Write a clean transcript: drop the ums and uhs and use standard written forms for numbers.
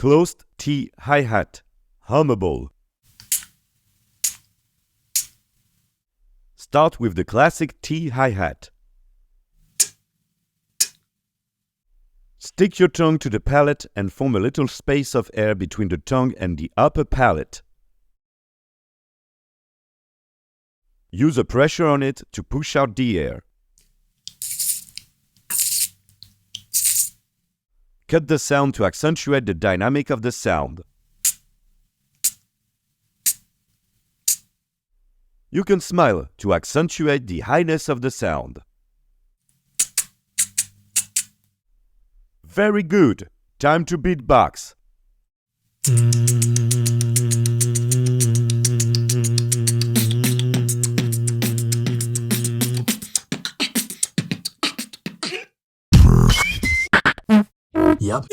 Closed T hi-hat, Hummable. Start with the classic T hi-hat. Stick your tongue to the palate and form a little space of air between the tongue and the upper palate. Use a pressure on it to push out the air. Cut the sound to accentuate the dynamic of the sound. You can smile to accentuate the highness of the sound. Very good! Time to beatbox. Yep.